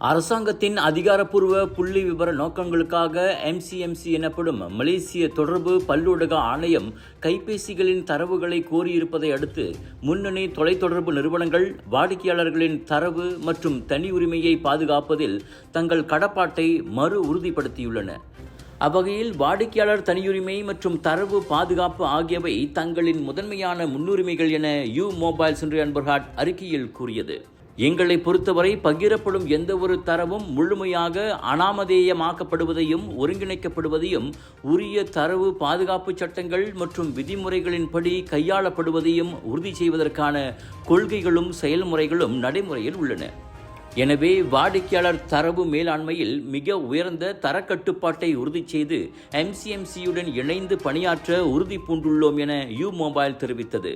அரசாங்கத்தின் அதிகாரப்பூர்வ புள்ளி விவர நோக்கங்களுக்காக MCMC எனப்படும் மலேசிய தொடர்பு பல்லூடக ஆணையம் கைபேசிகளின் தரவுகளை கோரியிருப்பதை அடுத்து முன்னணி தொலைத்தொடர்பு நிறுவனங்கள் வாடிக்கையாளர்களின் தரவு மற்றும் தனி உரிமையை பாதுகாப்பதில் தங்கள் கடப்பாட்டை மறு உறுதிப்படுத்தியுள்ளன. அவ்வகையில் வாடிக்கையாளர் தனியுரிமை மற்றும் தரவு பாதுகாப்பு ஆகியவை தங்களின் முதன்மையான முன்னுரிமைகள் என யூ மொபைல்ஸ் இன்று அன்பர்ஹாட் அறிக்கையில் கூறியது. எங்களை பொறுத்தவரை பகிரப்படும் எந்தவொரு தரவும் முழுமையாக அனாமதேயமாக்கப்படுவதையும் ஒருங்கிணைக்கப்படுவதையும் உரிய தரவு பாதுகாப்பு சட்டங்கள் மற்றும் விதிமுறைகளின்படி கையாளப்படுவதையும் உறுதி செய்வதற்கான கொள்கைகளும் செயல்முறைகளும் நடைமுறையில் உள்ளன. எனவே வாடிக்கையாளர் தரவு மேலாண்மையில் மிக உயர்ந்த தரக்கட்டுப்பாட்டை உறுதி செய்து MCMCயுடன் இணைந்து பணியாற்ற உறுதி பூண்டுள்ளோம் என யூ மொபைல் தெரிவித்தது.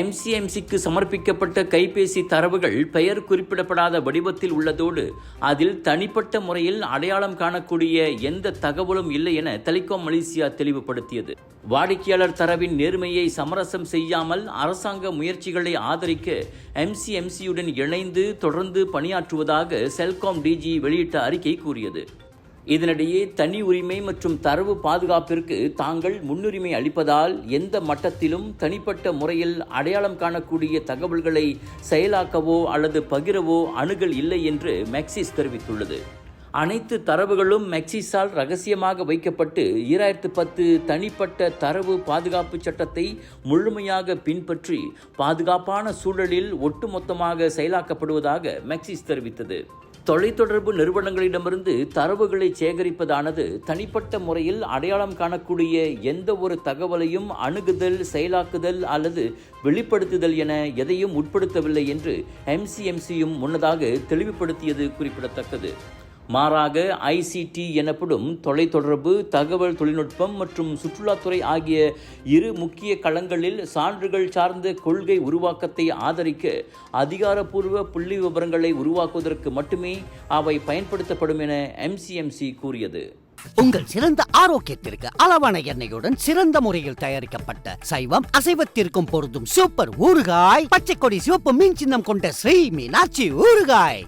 MCMCக்கு சமர்ப்பிக்கப்பட்ட கைபேசி தரவுகள் பெயர் குறிப்பிடப்படாத வடிவத்தில் உள்ளதோடு அதில் தனிப்பட்ட முறையில் அடையாளம் காணக்கூடிய எந்த தகவலும் இல்லை என டெலிகாம் மலேசியா தெளிவுபடுத்தியது. வாடிக்கையாளர் தரவின் நேர்மையை சமரசம் செய்யாமல் அரசாங்க முயற்சிகளை ஆதரிக்க MCMCயுடன் இணைந்து தொடர்ந்து பணியாற்றுவதாக செல்காம் DG வெளியிட்ட அறிக்கை கூறியது. இதனிடையே தனி உரிமை மற்றும் தரவு பாதுகாப்பிற்கு தாங்கள் முன்னுரிமை அளிப்பதால் எந்த மட்டத்திலும் தனிப்பட்ட முறையில் அடையாளம் காணக்கூடிய தகவல்களை செயலாக்கவோ அல்லது பகிரவோ அணுகல் இல்லை என்று மெக்சிஸ் தெரிவித்துள்ளது. அனைத்து தரவுகளும் மெக்சிஸால் ரகசியமாக வைக்கப்பட்டு 2010 தனிப்பட்ட தரவு பாதுகாப்பு சட்டத்தை முழுமையாக பின்பற்றி பாதுகாப்பான சூழலில் ஒட்டுமொத்தமாக செயலாக்கப்படுவதாக மெக்சிஸ் தெரிவித்தது. தொலைத்தொடர்பு நிறுவனங்களிடமிருந்து தரவுகளை சேகரிப்பதானது தனிப்பட்ட முறையில் அடையாளம் காணக்கூடிய எந்த ஒரு தகவலையும் அணுகுதல், செயலாக்குதல் அல்லது வெளிப்படுத்துதல் என எதையும் உட்படுத்தவில்லை என்று MCMCயும் முன்னதாக தெளிவுபடுத்தியது குறிப்பிடத்தக்கது. மாறாக ICT எனப்படும் தொலைத்தொடர்பு, தகவல் தொழில்நுட்பம் மற்றும் சுற்றுலாத்துறை ஆகிய இரு முக்கிய களங்களில் சான்றுகள் சார்ந்த கொள்கை உருவாக்கத்தை ஆதரிக்க அதிகாரப்பூர்வ புள்ளி விவரங்களை உருவாக்குவதற்கு மட்டுமே அவை பயன்படுத்தப்படும் என MCMC கூறியது. உங்கள் சிறந்த ஆரோக்கியத்திற்கு அளவான எண்ணெயுடன் சிறந்த முறையில் தயாரிக்கப்பட்ட சைவம் அசைவத்திற்கும் பொருந்தும் சூப்பர் ஊறுகாய், பச்சை கொடி சிவப்பு மீன் சின்னம் கொண்ட ஸ்ரீ மீனாட்சி ஊறுகாய்.